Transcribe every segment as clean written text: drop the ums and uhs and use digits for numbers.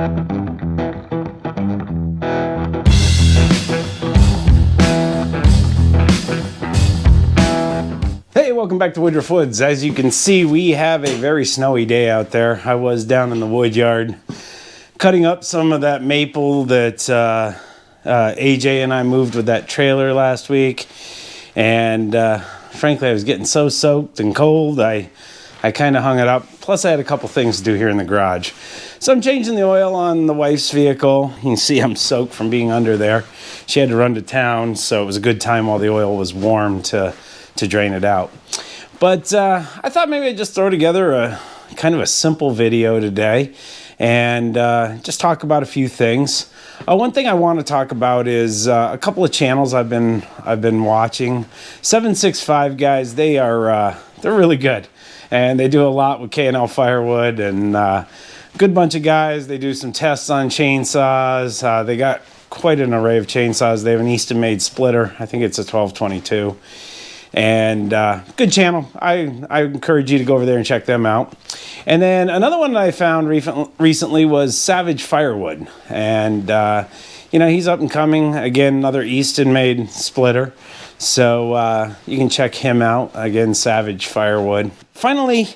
Hey, welcome back to Woodruff Woods. As you can see, we have a very snowy day out there. I was down in the wood yard cutting up some of that maple that AJ and I moved with that trailer last week. And frankly, I was getting so soaked and cold, I kind of hung it up. Plus, I had a couple things to do here in the garage. So I'm changing the oil on the wife's vehicle. You can see I'm soaked from being under there. She had to run to town, so it was a good time while the oil was warm to drain it out. But I thought maybe I'd just throw together a kind of a simple video today and just talk about a few things. One thing I want to talk about is a couple of channels I've been watching. 765 guys, they're really good, and they do a lot with K&L firewood, and good bunch of guys. They do some tests on chainsaws. They got quite an array of chainsaws. They have an Easton made splitter. I think it's a 1222. And good channel. I encourage you to go over there and check them out. And then another one that I found recently was Savage Firewood. And, you know, he's up and coming. Again, another Easton made splitter. So you can check him out. Again, Savage Firewood. Finally,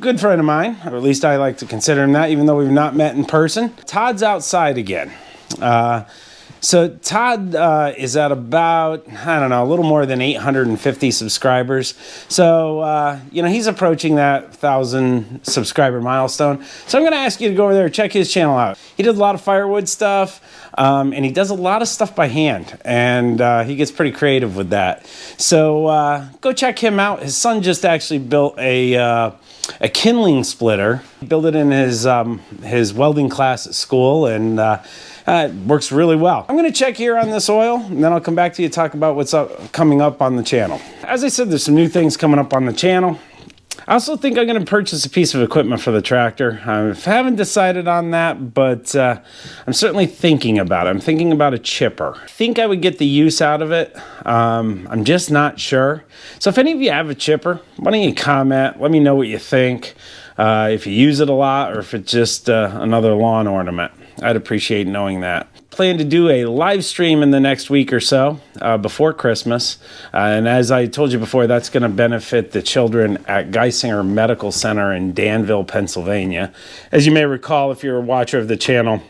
good friend of mine, or at least I like to consider him that, even though we've not met in person. Todd's Outside Again. So Todd is at about, I don't know, a little more than 850 subscribers. So, you know, he's approaching that 1,000 subscriber milestone. So I'm going to ask you to go over there and check his channel out. He does a lot of firewood stuff, and he does a lot of stuff by hand. And he gets pretty creative with that. So go check him out. His son just actually built a kindling splitter. He built it in his welding class at school, and it works really well. I'm going to check here on this oil, and then I'll come back to you to talk about what's coming up on the channel. As I said, there's some new things coming up on the channel. I also think I'm going to purchase a piece of equipment for the tractor. I haven't decided on that, but I'm certainly thinking about it. I'm thinking about a chipper. I think I would get the use out of it. I'm just not sure. So if any of you have a chipper, why don't you comment? Let me know what you think. If you use it a lot, or if it's just another lawn ornament. I'd appreciate knowing that. Plan to do a live stream in the next week or so before Christmas. And as I told you before, that's going to benefit the children at Geisinger Medical Center in Danville, Pennsylvania. As you may recall, if you're a watcher of the channel,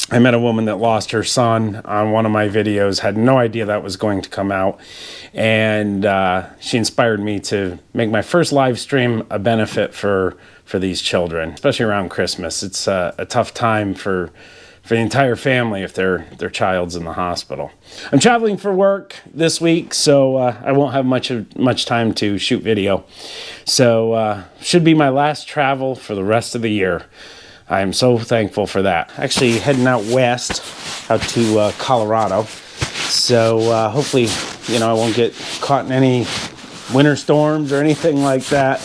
I met a woman that lost her son on one of my videos, had no idea that was going to come out. And she inspired me to make my first live stream a benefit for these children, especially around Christmas. It's a tough time for the entire family if their child's in the hospital. I'm traveling for work this week, so I won't have much time to shoot video. So should be my last travel for the rest of the year. I am so thankful for that. Actually heading out west, out to Colorado. So hopefully, you know, I won't get caught in any winter storms or anything like that.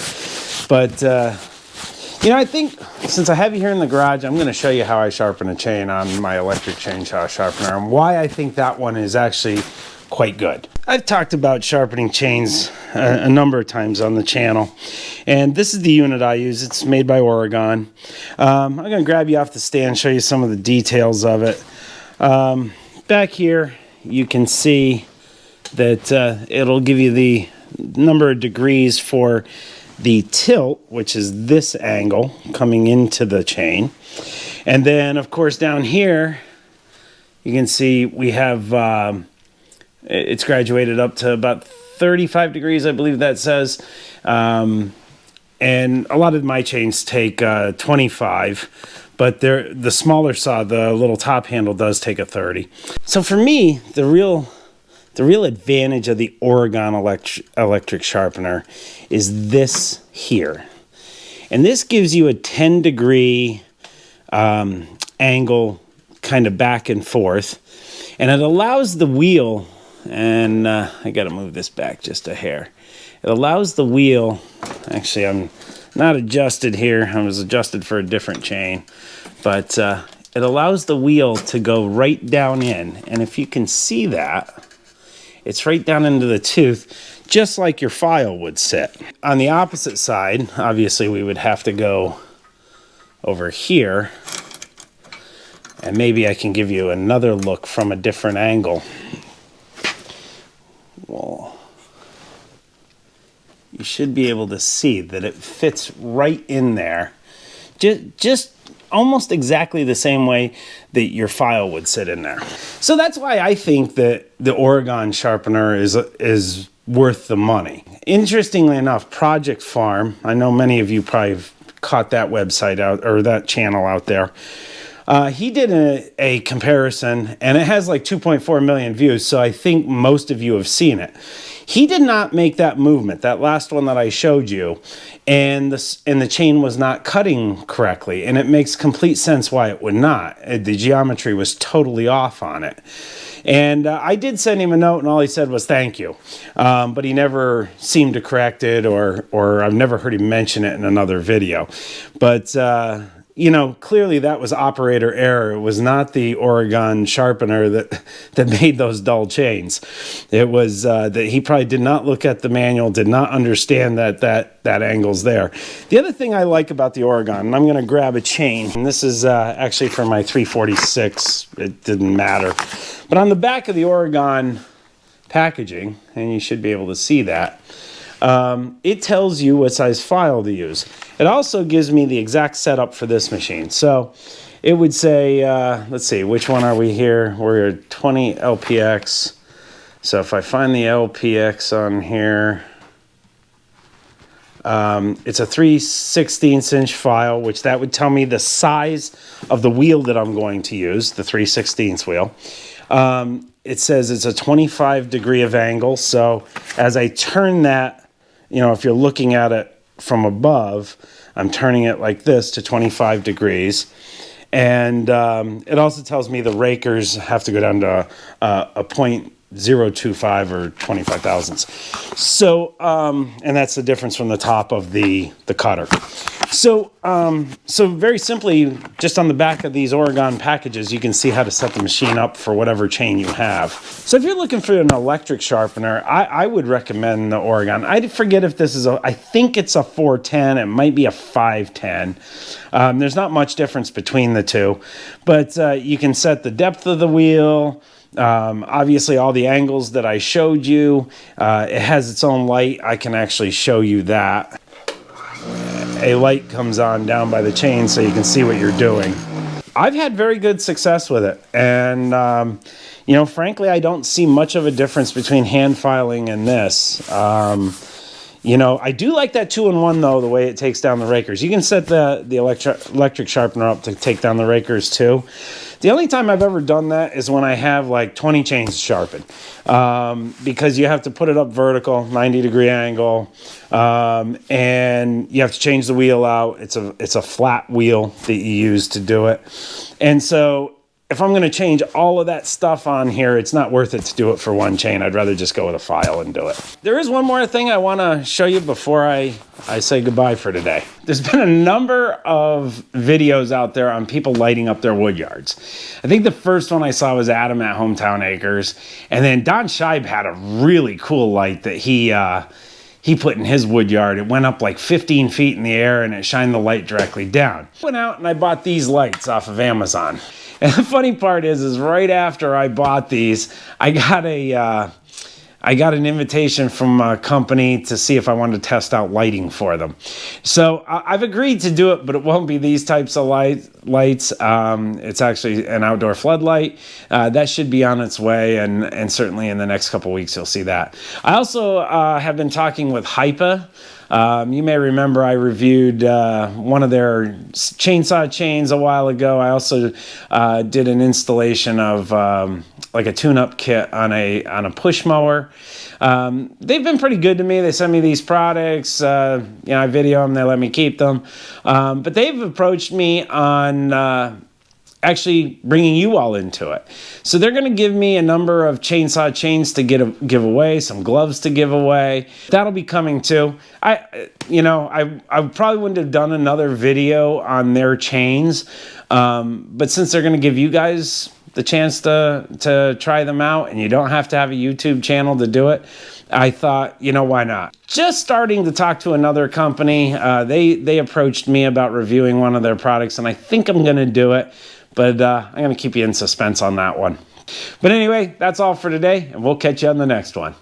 But you know, I think since I have you here in the garage, I'm going to show you how I sharpen a chain on my electric chainsaw sharpener and why I think that one is actually quite good. I've talked about sharpening chains a number of times on the channel, and this is the unit I use. It's made by Oregon. I'm going to grab you off the stand, show you some of the details of it. Back here, you can see that it'll give you the number of degrees for the tilt, which is this angle coming into the chain. And then, of course, down here, you can see we have, it's graduated up to about 35 degrees, I believe that says. And a lot of my chains take 25, but the smaller saw, the little top handle, does take a 30. So for me, the real advantage of the Oregon electric sharpener is this here. And this gives you a 10-degree angle kind of back and forth. And it allows the wheel, and I got to move this back just a hair. It allows the wheel, actually I'm not adjusted here. I was adjusted for a different chain. But it allows the wheel to go right down in. And if you can see that, it's right down into the tooth, just like your file would sit. On the opposite side, obviously we would have to go over here And maybe I can give you another look from a different angle. Well, you should be able to see that it fits right in there. Just almost exactly the same way that your file would sit in there. So that's why I think that the Oregon sharpener is worth the money. Interestingly enough, Project Farm, I know many of you probably have caught that website out, or that channel out there. He did a comparison, and it has like 2.4 million views, so I think most of you have seen it. He did not make that movement, that last one that I showed you, and the chain was not cutting correctly, and it makes complete sense why it would not. The geometry was totally off on it. And I did send him a note, and all he said was thank you. But he never seemed to correct it, or I've never heard him mention it in another video. But you know, clearly that was operator error. It was not the Oregon sharpener that made those dull chains. It was that he probably did not look at the manual, did not understand that angle's there. The other thing I like about the Oregon, and I'm going to grab a chain, and this is actually for my 346. It didn't matter. But on the back of the Oregon packaging, and you should be able to see that, it tells you what size file to use. It also gives me the exact setup for this machine. So it would say, let's see, which one are we here? We're at 20 LPX. So if I find the LPX on here, it's a 3/16 inch file, which that would tell me the size of the wheel that I'm going to use, the 3/16 wheel. It says it's a 25 degree of angle. So as I turn that, you know, if you're looking at it from above, I'm turning it like this to 25 degrees. And it also tells me the rakers have to go down to a 0.025 or 25 thousandths. So, and that's the difference from the top of the cutter. So very simply, just on the back of these Oregon packages, you can see how to set the machine up for whatever chain you have. So if you're looking for an electric sharpener, I would recommend the Oregon. I forget if this is I think it's a 410. It might be a 510. There's not much difference between the two, but you can set the depth of the wheel. Obviously all the angles that I showed you. It has its own light. I can actually show you that. A light comes on down by the chain so you can see what you're doing. I've had very good success with it, and you know, frankly, I don't see much of a difference between hand filing and this. You know, I do like that 2-in-1 though, the way it takes down the rakers. You can set the electric sharpener up to take down the rakers too. The only time I've ever done that is when I have like 20 chains to sharpen, because you have to put it up vertical, 90-degree angle, and you have to change the wheel out. It's a flat wheel that you use to do it. And so if I'm going to change all of that stuff on here, it's not worth it to do it for one chain. I'd rather just go with a file and do it. There is one more thing I want to show you before I say goodbye for today. There's been a number of videos out there on people lighting up their wood yards. I think the first one I saw was Adam at Hometown Acres. And then Don Scheib had a really cool light that he put in his wood yard. It went up like 15 feet in the air and it shined the light directly down. I went out and I bought these lights off of Amazon. And the funny part is right after I bought these, I got an invitation from a company to see if I wanted to test out lighting for them. So I've agreed to do it, but it won't be these types of lights. It's actually an outdoor floodlight. That should be on its way, and certainly in the next couple weeks you'll see that. I also have been talking with Hypa. You may remember I reviewed one of their chainsaw chains a while ago. I also did an installation of like a tune-up kit on a push mower. They've been pretty good to me. They send me these products. You know, I video them. They let me keep them. But they've approached me on actually bringing you all into it. So they're going to give me a number of chainsaw chains to give away, some gloves to give away. That'll be coming too. I probably wouldn't have done another video on their chains, but since they're going to give you guys the chance to try them out, and you don't have to have a YouTube channel to do it, I thought, you know, why not? Just starting to talk to another company. They approached me about reviewing one of their products, and I think I'm going to do it. But I'm going to keep you in suspense on that one. But anyway, that's all for today, and we'll catch you on the next one.